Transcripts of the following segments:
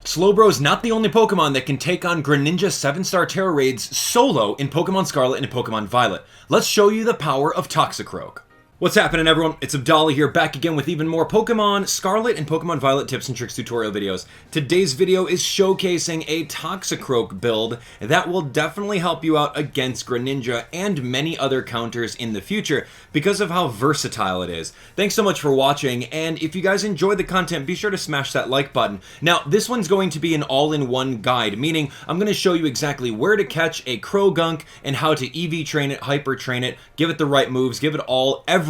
Slowbro is not the only Pokemon that can take on Greninja 7-star Tera Raids solo in Pokemon Scarlet and Pokemon Violet. Let's show you the power of Toxicroak. What's happening, everyone? It's Abdallah here, back again with even more Pokemon Scarlet and Pokemon Violet tips and tricks tutorial videos. Today's video is showcasing a Toxicroak build that will definitely help you out against Greninja and many other counters in the future because of how versatile it is. Thanks so much for watching, and if you guys enjoyed the content, be sure to smash that like button. Now, this one's going to be an all-in-one guide, meaning I'm going to show you exactly where to catch a Croagunk and how to EV train it, hyper train it, give it the right moves, give it everything,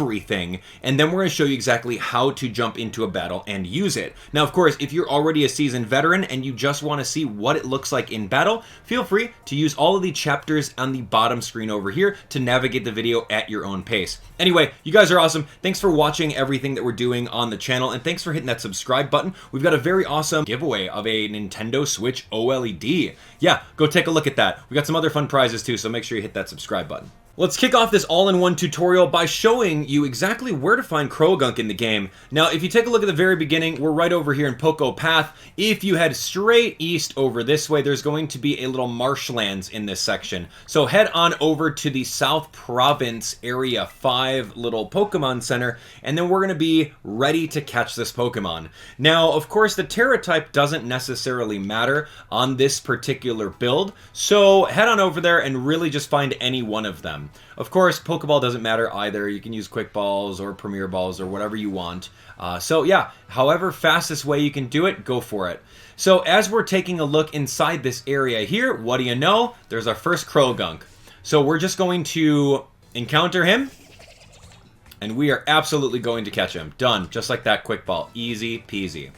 and then we're going to show you exactly how to jump into a battle and use it. Now, of course, if you're already a seasoned veteran and you just want to see what it looks like in battle, feel free to use all of the chapters on the bottom screen over here to navigate the video at your own pace. Anyway, you guys are awesome. Thanks for watching everything that we're doing on the channel, and thanks for hitting that subscribe button. We've got a very awesome giveaway of a Nintendo Switch OLED. Yeah, go take a look at that. We got some other fun prizes too, so make sure you hit that subscribe button. Let's kick off this all-in-one tutorial by showing you exactly where to find Croagunk in the game. Now, if you take a look at the very beginning, we're right over here in Poco Path. If you head straight east over this way, there's going to be a little marshlands in this section. So head on over to the South Province Area 5 little Pokemon Center, and then we're going to be ready to catch this Pokemon. Now, of course, the Terra type doesn't necessarily matter on this particular build, so head on over there and really just find any one of them. Of course, Pokeball doesn't matter either. You can use Quick Balls or Premier Balls or whatever you want. So yeah, however fastest way you can do it, go for it. So as we're taking a look inside this area here, what do you know? There's our first Croagunk. So we're just going to encounter him, and we are absolutely going to catch him. Done. Just like that, Quick Ball. Easy peasy.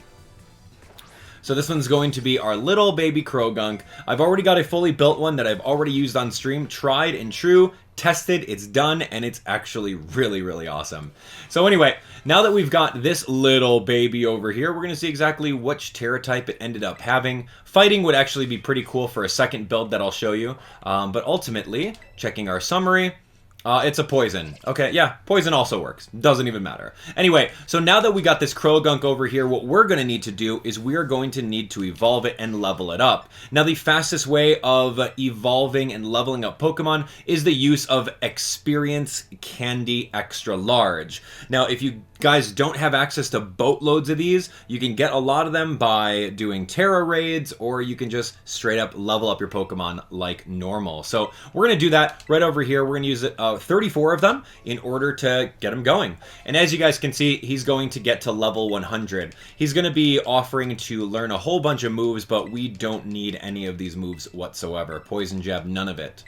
So this one's going to be our little baby Croagunk. I've already got a fully built one that I've already used on stream, tried and true, tested, it's done, and it's actually really awesome. So anyway, now that we've got this little baby over here, we're going to see exactly which Terra type it ended up having. Fighting would actually be pretty cool for a second build that I'll show you, but ultimately, checking our summary, it's a poison. Okay, yeah, poison also works. Doesn't even matter. Anyway, so now that we got this Croagunk over here, what we're going to need to do is we are going to need to evolve it and level it up. Now, the fastest way of evolving and leveling up Pokemon is the use of Experience Candy Extra Large. Now, if you guys don't have access to boatloads of these, you can get a lot of them by doing Tera Raids, or you can just straight up level up your Pokemon like normal. So we're going to do that right over here. We're going to use 34 of them in order to get him going. And as you guys can see, he's going to get to level 100. He's going to be offering to learn a whole bunch of moves, but we don't need any of these moves whatsoever. Poison Jab, none of it.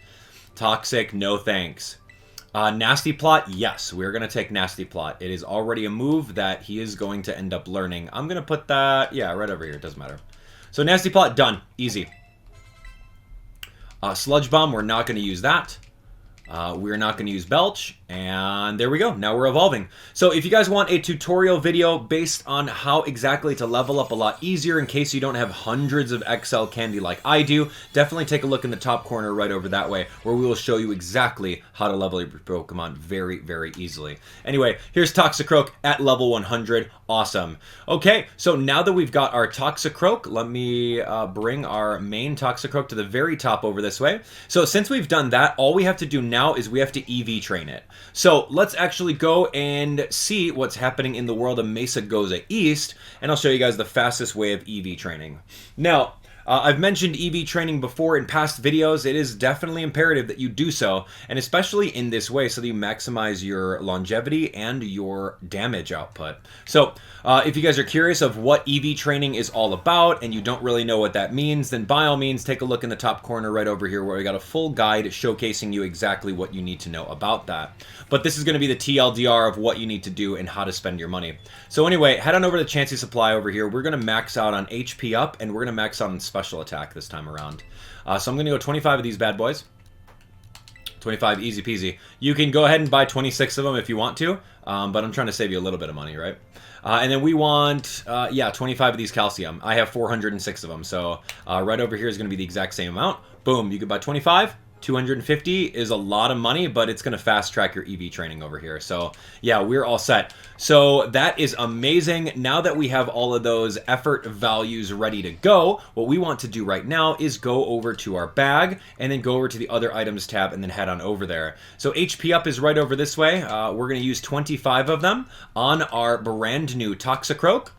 Toxic, no thanks. Nasty Plot, yes, we're going to take Nasty Plot. It is already a move that he is going to end up learning. I'm going to put that, yeah, right over here. It doesn't matter. So Nasty Plot, done. Easy. Sludge Bomb, we're not going to use that. We're not going to use Belch, and there we go. Now we're evolving. So if you guys want a tutorial video based on how exactly to level up a lot easier in case you don't have hundreds of XL candy like I do, definitely take a look in the top corner right over that way, where we will show you exactly how to level your Pokemon very easily. Anyway, here's Toxicroak at level 100. Awesome. Okay, so now that we've got our Toxicroak, let me bring our main Toxicroak to the very top over this way. So since we've done that, all we have to do now is we have to EV train it. So let's actually go and see what's happening in the world of Mesa Goza East, and I'll show you guys the fastest way of EV training. Now, I've mentioned EV training before in past videos. It is definitely imperative that you do so, and especially in this way so that you maximize your longevity and your damage output. So if you guys are curious of what EV training is all about and you don't really know what that means, then by all means take a look in the top corner right over here where we got a full guide showcasing you exactly what you need to know about that. But this is going to be the TLDR of what you need to do and how to spend your money. So anyway, head on over to Chansey Supply over here. We're going to max out on HP up, and we're going to max out on special attack this time around. So I'm going to go 25 of these bad boys. 25, easy peasy. You can go ahead and buy 26 of them if you want to, but I'm trying to save you a little bit of money, right? And then we want, yeah, 25 of these calcium. I have 406 of them, so right over here is going to be the exact same amount. Boom, you can buy 25, 250 is a lot of money, but it's going to fast track your EV training over here. So yeah, we're all set. So that is amazing. Now that we have all of those effort values ready to go, what we want to do right now is go over to our bag and then go over to the other items tab and then head on over there. So HP up is right over this way. We're going to use 25 of them on our brand new Toxicroak.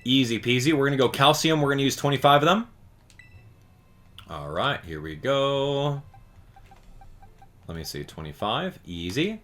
Easy peasy. We're going to go calcium. We're going to use 25 of them. All right, here we go. Let me see, 25. Easy.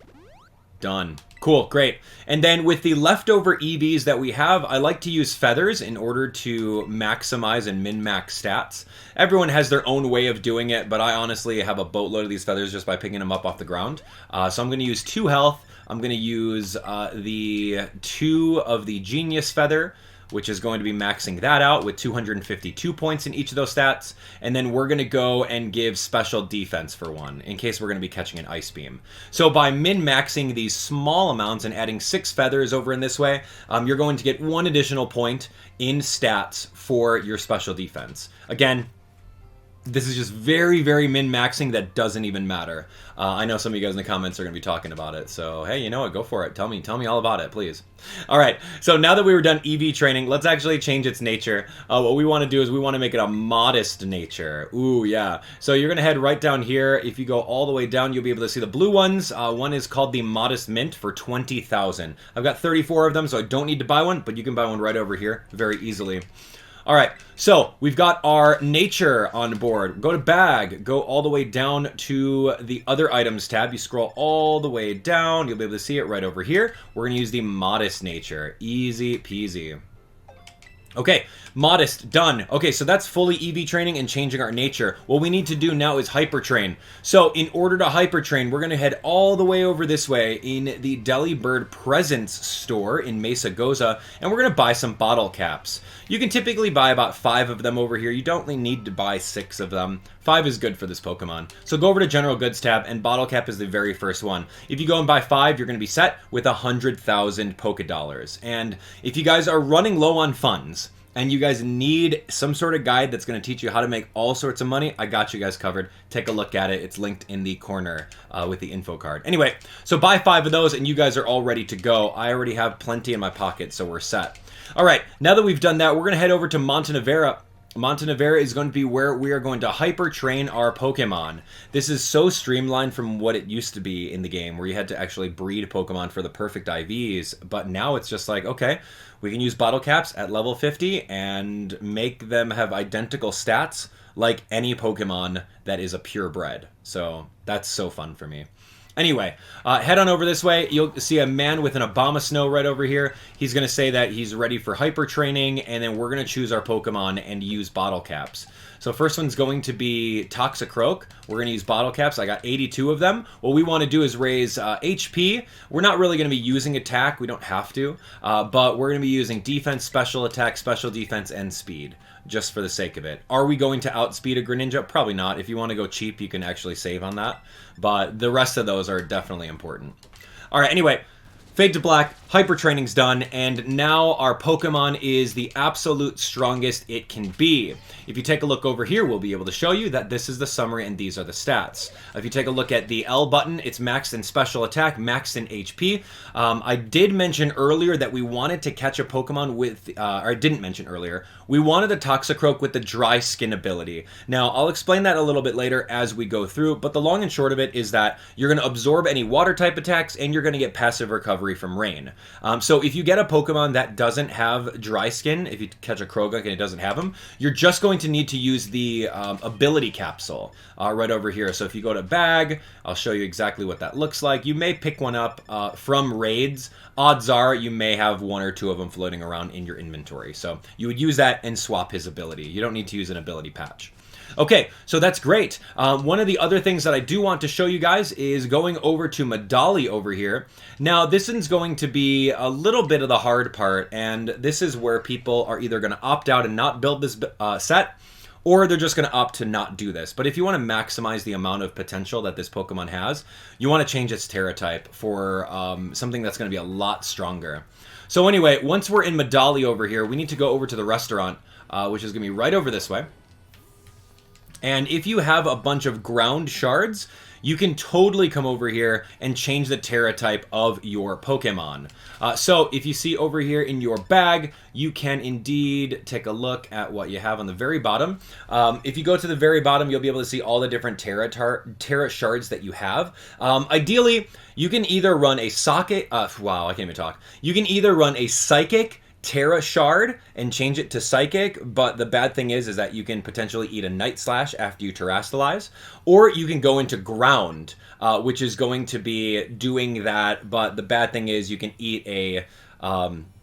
Done. Cool, great. And then with the leftover EVs that we have, I like to use feathers in order to maximize and min-max stats. Everyone has their own way of doing it, but I honestly have a boatload of these feathers just by picking them up off the ground. So I'm going to use 2 health. I'm going to use the 2 of the Genius Feather, which is going to be maxing that out with 252 points in each of those stats. And then we're going to go and give special defense for 1, in case we're going to be catching an Ice Beam. So by min-maxing these small amounts and adding 6 feathers over in this way, you're going to get 1 additional point in stats for your special defense. Again, this is just very, very min-maxing that doesn't even matter. I know some of you guys in the comments are going to be talking about it. So, hey, you know what? Go for it. Tell me all about it, please. All right. So now that we were done EV training, let's actually change its nature. What we want to do is we want to make it a modest nature. Ooh, yeah. So you're going to head right down here. If you go all the way down, you'll be able to see the blue ones. One is called the Modest Mint for 20,000. I've got 34 of them, so I don't need to buy one, but you can buy one right over here very easily. All right, so we've got our nature on board. Go to bag, go all the way down to the other items tab. You scroll all the way down. You'll be able to see it right over here. We're going to use the modest nature. Easy peasy. Okay, modest, done. Okay, so that's fully EV training and changing our nature. What we need to do now is hyper train. So in order to hyper train, we're going to head all the way over this way in the Delibird Presents store in Mesa Goza, and we're going to buy some bottle caps. You can typically buy about 5 of them over here. You don't really need to buy 6 of them. 5 is good for this Pokemon. So go over to General Goods tab, and bottle cap is the very first one. If you go and buy 5, you're going to be set with 100,000 Pokedollars. And if you guys are running low on funds, and you guys need some sort of guide that's going to teach you how to make all sorts of money, I got you guys covered. Take a look at it. It's linked in the corner with the info card. Anyway, so buy 5 of those, and you guys are all ready to go. I already have plenty in my pocket, so we're set. All right, now that we've done that, we're going to head over to Montenevera. Montenevera is going to be where we are going to hyper train our Pokemon. This is so streamlined from what it used to be in the game, where you had to actually breed Pokemon for the perfect IVs, but now it's just like, okay, we can use bottle caps at level 50 and make them have identical stats like any Pokemon that is a purebred. So that's so fun for me. Anyway, head on over this way. You'll see a man with an Abomasnow right over here. He's going to say that he's ready for hyper training, and then we're going to choose our Pokemon and use bottle caps. So first one's going to be Toxicroak. We're going to use bottle caps. I got 82 of them. What we want to do is raise HP. We're not really going to be using attack. We don't have to. But we're going to be using defense, special attack, special defense, and speed, just for the sake of it. Are we going to outspeed a Greninja? Probably not. If you want to go cheap, you can actually save on that. But the rest of those are definitely important. All right, anyway, fade to black, hyper training's done, and now our Pokemon is the absolute strongest it can be. If you take a look over here, we'll be able to show you that this is the summary and these are the stats. If you take a look at the L button, it's maxed in special attack, maxed in HP. I did mention earlier that we wanted to catch a Pokemon with, or I didn't mention earlier, we wanted a Toxicroak with the dry skin ability. Now, I'll explain that a little bit later as we go through, but the long and short of it is that you're going to absorb any water type attacks and you're going to get passive recovery from rain. So if you get a Pokemon that doesn't have dry skin, if you catch a Croagunk and it doesn't have them, you're just going to need to use the ability capsule right over here. So if you go to bag, I'll show you exactly what that looks like. You may pick one up from raids. Odds are you may have 1 or 2 of them floating around in your inventory. So you would use that and swap his ability. You don't need to use an ability patch. Okay, so that's great. One of the other things that I do want to show you guys is going over to Medali over here. Now, this is going to be a little bit of the hard part, and this is where people are either going to opt out and not build this set, or they're just going to opt to not do this. But if you want to maximize the amount of potential that this Pokemon has, you want to change its Terra type for something that's going to be a lot stronger. So anyway, once we're in Medali over here, we need to go over to the restaurant, which is going to be right over this way. And if you have a bunch of ground shards, you can totally come over here and change the Tera type of your Pokemon. So if you see over here in your bag, you can indeed take a look at what you have on the very bottom. If you go to the very bottom, you'll be able to see all the different Tera shards that you have. Ideally, you can either run a socket. Wow, I can't even talk. You can either run a Psychic Tera Shard and change it to Psychic, but the bad thing is that you can potentially eat a Night Slash after you Terastallize, or you can go into Ground, which is going to be doing that, but the bad thing is you can eat a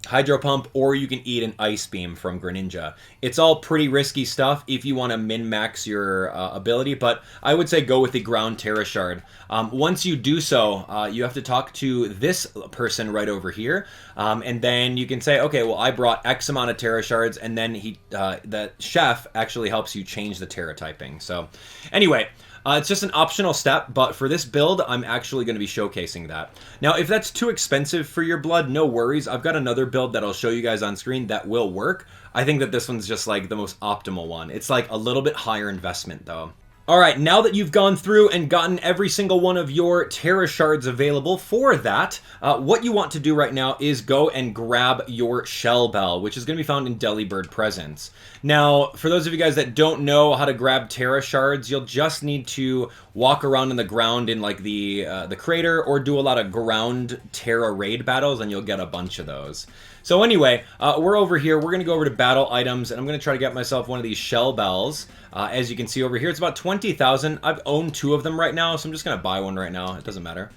Hydro Pump, or you can eat an Ice Beam from Greninja. It's all pretty risky stuff if you want to min-max your ability, but I would say go with the Ground Tera Shard. Once you do so, you have to talk to this person right over here, and then you can say, okay, well, I brought X amount of Tera Shards, and then the chef actually helps you change the Tera typing. So anyway, it's just an optional step, but for this build, I'm actually going to be showcasing that. Now, if that's too expensive for your blood, no worries. I've got another build that I'll show you guys on screen that will work. I think that this one's just like the most optimal one. It's like a little bit higher investment though. All right, now that you've gone through and gotten every single one of your Tera Shards available for that, what you want to do right now is go and grab your Shell Bell, which is going to be found in Delibird Presence. Now, for those of you guys that don't know how to grab Tera Shards, you'll just need to walk around in the ground in like the crater, or do a lot of ground Tera Raid battles, and you'll get a bunch of those. So anyway, we're over here. We're going to go over to battle items, and I'm going to try to get myself one of these Shell Bells. As you can see over here, it's about 20,000. I've owned 2 of them right now, so I'm just going to buy one right now. It doesn't matter.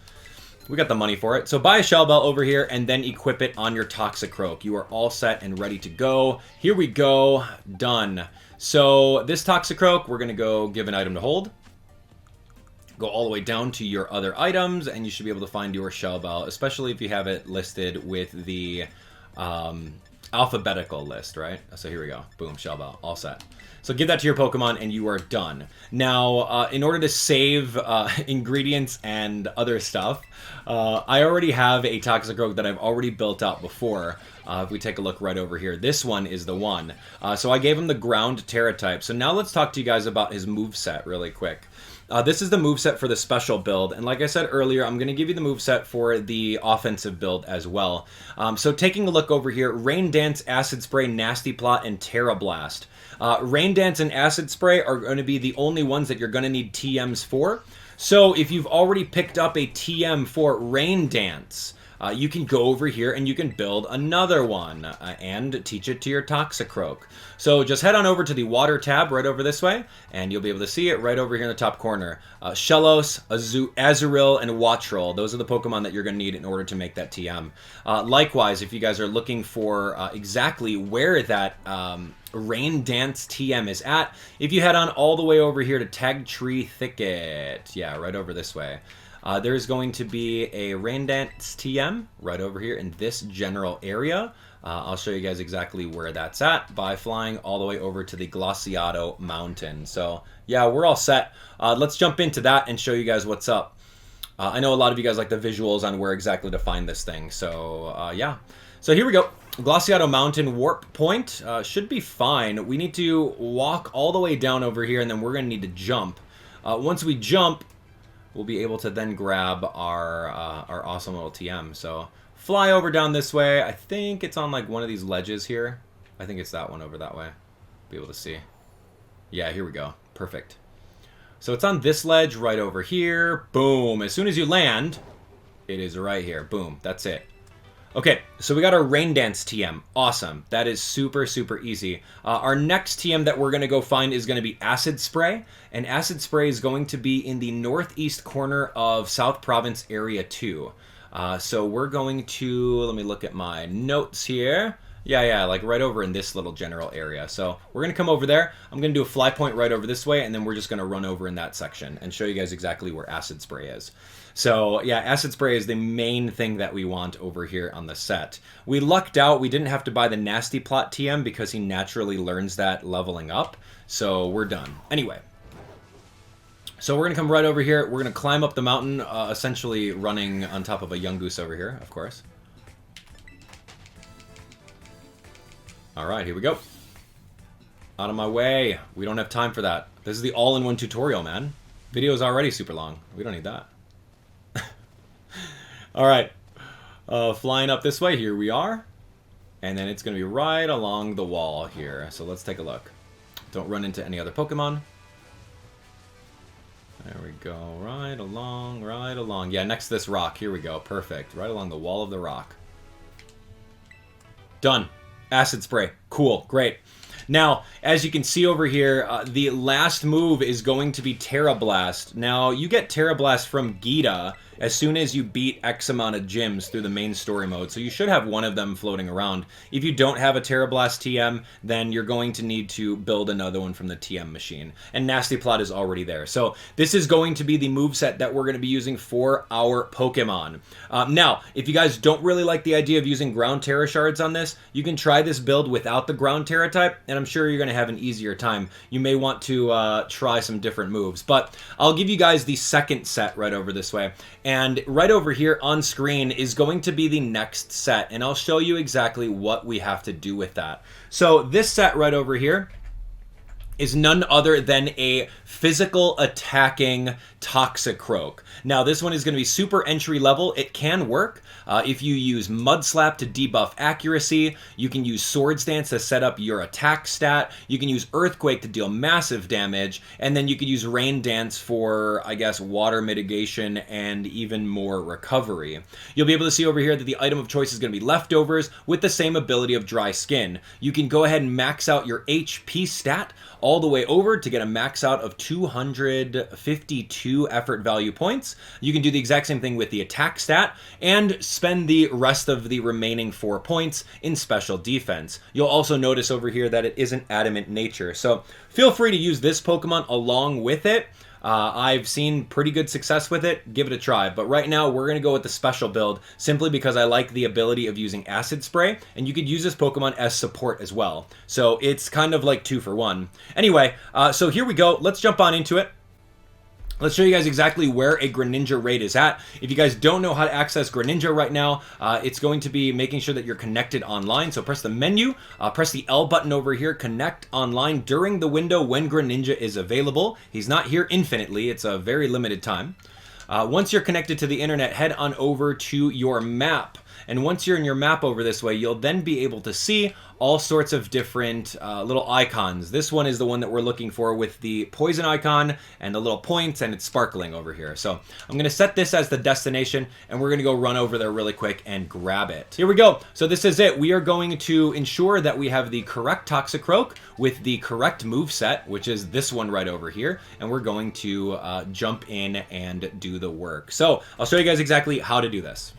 We got the money for it. So buy a Shell Bell over here, and then equip it on your Toxicroak. You are all set and ready to go. Here we go. Done. So this Toxicroak, we're going to go give an item to hold. Go all the way down to your other items, and you should be able to find your Shell Bell, especially if you have it listed with the alphabetical list, right? So here we go. Boom, Shell Bell, all set. So give that to your Pokemon and you are done. Now, in order to save ingredients and other stuff, I already have a Toxicroak that I've already built out before. If we take a look right over here, this one is the one. So I gave him the ground Tera type. So now let's talk to you guys about his moveset really quick. This is the moveset for the special build, and like I said earlier, I'm going to give you the moveset for the offensive build as well. So taking a look over here, Rain Dance, Acid Spray, Nasty Plot, and Tera Blast. Rain Dance and Acid Spray are going to be the only ones that you're going to need TMs for. So if you've already picked up a TM for Rain Dance, you can go over here and you can build another one and teach it to your Toxicroak. So just head on over to the water tab right over this way, and you'll be able to see it right over here in the top corner. Shellos, Azurill, and Wattrel. Those are the Pokemon that you're going to need in order to make that TM. Likewise, if you guys are looking for exactly where that Rain Dance TM is at, if you head on all the way over here to Tag Tree Thicket, yeah, right over this way. There's going to be a Rain Dance TM right over here in this general area. I'll show you guys exactly where that's at by flying all the way over to the Glaciado Mountain. So yeah, we're all set. Let's jump into that and show you guys what's up. I know a lot of you guys like the visuals on where exactly to find this thing. So yeah. So here we go. Glaciado Mountain Warp Point should be fine. We need to walk all the way down over here, and then we're going to need to jump. Once we jump, we'll be able to then grab our awesome little TM. So fly over down this way. I think it's on like one of these ledges here. I think it's that one over that way. Be able to see. Yeah, here we go. Perfect. So it's on this ledge right over here. Boom. As soon as you land, it is right here. Boom. That's it. Okay, so we got our Rain Dance TM. Awesome. That is super, super easy. Our next TM that we're going to go find is going to be Acid Spray. And Acid Spray is going to be in the northeast corner of South Province Area 2. So we're going to, let me look at my notes here. Yeah, like right over in this little general area. So we're going to come over there. I'm going to do a fly point right over this way, and then we're just going to run over in that section and show you guys exactly where Acid Spray is. So yeah, Acid Spray is the main thing that we want over here on the set. We lucked out. We didn't have to buy the Nasty Plot TM because he naturally learns that leveling up. So we're done. Anyway. So we're going to come right over here. We're going to climb up the mountain, essentially running on top of a Yungoos over here, of course. All right, here we go. Out of my way. We don't have time for that. This is the all-in-one tutorial, man. Video is already super long. We don't need that. All right. Flying up this way. Here we are. And then it's going to be right along the wall here. So let's take a look. Don't run into any other Pokemon. There we go. Right along, right along. Yeah, next to this rock. Here we go. Perfect. Right along the wall of the rock. Done. Acid Spray. Cool. Great. Now, as you can see over here, the last move is going to be Tera Blast. Now, you get Tera Blast from Gita as soon as you beat X amount of gyms through the main story mode, so you should have one of them floating around. If you don't have a Tera Blast TM, then you're going to need to build another one from the TM machine. And Nasty Plot is already there. So this is going to be the moveset that we're going to be using for our Pokemon. Now, if you guys don't really like the idea of using Ground Tera Shards on this, you can try this build without the Ground Tera type, and I'm sure you're going to have an easier time. You may want to try some different moves, but I'll give you guys the second set right over this way. And right over here on screen is going to be the next set, and I'll show you exactly what we have to do with that. So this set right over here is none other than a physical attacking Toxicroak. Now this one is going to be super entry level. It can work if you use Mud Slap to debuff accuracy. You can use Swords Dance to set up your attack stat. You can use Earthquake to deal massive damage, and then you could use Rain Dance for, I guess, water mitigation and even more recovery. You'll be able to see over here that the item of choice is going to be Leftovers with the same ability of Dry Skin. You can go ahead and max out your HP stat all the way over to get a max out of 252 effort value points. You can do the exact same thing with the attack stat and spend the rest of the remaining 4 points in special defense. You'll also notice over here that it isn't adamant nature, so feel free to use this Pokemon along with it. I've seen pretty good success with it. Give it a try. But right now, we're going to go with the special build simply because I like the ability of using Acid Spray. And you could use this Pokemon as support as well. So it's kind of like 2 for 1. Anyway, so here we go. Let's jump on into it. Let's show you guys exactly where a Greninja raid is at. If you guys don't know how to access Greninja right now, it's going to be making sure that you're connected online. So press the menu, press the L button over here, connect online during the window when Greninja is available. He's not here infinitely. It's a very limited time. Once you're connected to the internet, head on over to your map. And once you're in your map over this way, you'll then be able to see all sorts of different little icons. This one is the one that we're looking for with the poison icon and the little points, and it's sparkling over here. So I'm going to set this as the destination, and we're going to go run over there really quick and grab it. Here we go. So this is it. We are going to ensure that we have the correct Toxicroak with the correct moveset, which is this one right over here, and we're going to jump in and do the work. So I'll show you guys exactly how to do this.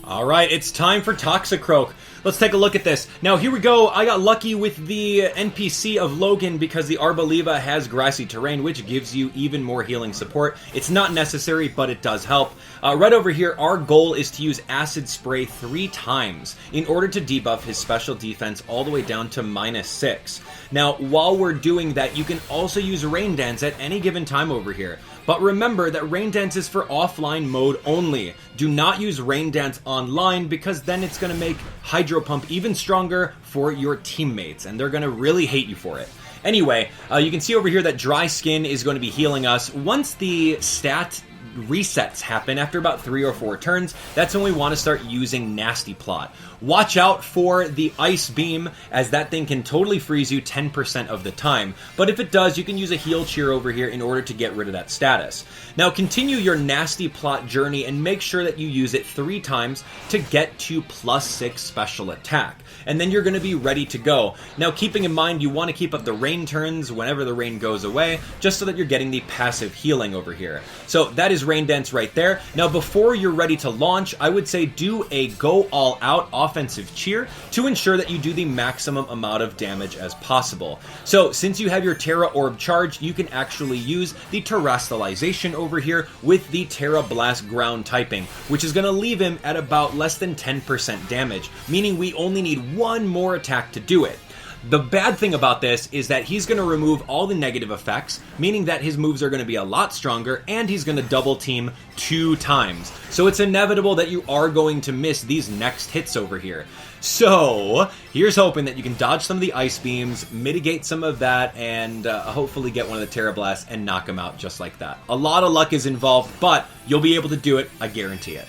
All right, it's time for Toxicroak. Let's take a look at this. Now, here we go. I got lucky with the NPC of Logan because the Arboliva has grassy terrain, which gives you even more healing support. It's not necessary, but it does help. Right over here, our goal is to use Acid Spray 3 times in order to debuff his special defense all the way down to -6. Now, while we're doing that, you can also use Rain Dance at any given time over here. But remember that Rain Dance is for offline mode only. Do not use Rain Dance online because then it's going to make Hydro Pump even stronger for your teammates, and they're going to really hate you for it. Anyway, you can see over here that Dry Skin is going to be healing us. Once the stat resets happen after about 3 or 4 turns, that's when we want to start using Nasty Plot. Watch out for the Ice Beam, as that thing can totally freeze you 10% of the time. But if it does, you can use a Heal Cheer over here in order to get rid of that status. Now continue your Nasty Plot journey and make sure that you use it 3 times to get to +6 special attack. And then you're going to be ready to go. Now keeping in mind you want to keep up the rain turns whenever the rain goes away, just so that you're getting the passive healing over here. So that is Rain Dance right there. Now before you're ready to launch, I would say do a go all out offensive cheer to ensure that you do the maximum amount of damage as possible. So since you have your Terra Orb charged, you can actually use the Terastallization over here with the Terra Blast ground typing, which is going to leave him at about less than 10% damage, meaning we only need 1 more attack to do it. The bad thing about this is that he's going to remove all the negative effects, meaning that his moves are going to be a lot stronger, and he's going to double team 2 times. So it's inevitable that you are going to miss these next hits over here. So here's hoping that you can dodge some of the ice beams, mitigate some of that, and hopefully get one of the Tera Blasts and knock him out just like that. A lot of luck is involved, but you'll be able to do it, I guarantee it.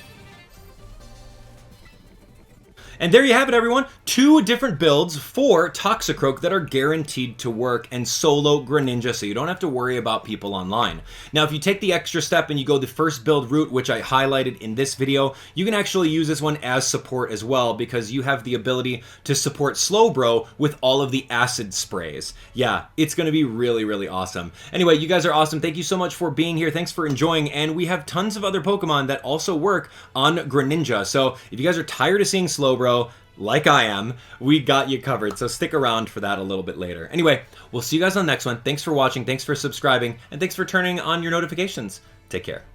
And there you have it, everyone. 2 different builds for Toxicroak that are guaranteed to work, and solo Greninja, so you don't have to worry about people online. Now, if you take the extra step and you go the first build route, which I highlighted in this video, you can actually use this one as support as well, because you have the ability to support Slowbro with all of the acid sprays. Yeah, it's going to be really, really awesome. Anyway, you guys are awesome. Thank you so much for being here. Thanks for enjoying, and we have tons of other Pokemon that also work on Greninja. So if you guys are tired of seeing Slowbro, like I am, we got you covered, so stick around for that a little bit later. Anyway, we'll see you guys on the next one. Thanks for watching, thanks for subscribing, and thanks for turning on your notifications. Take care.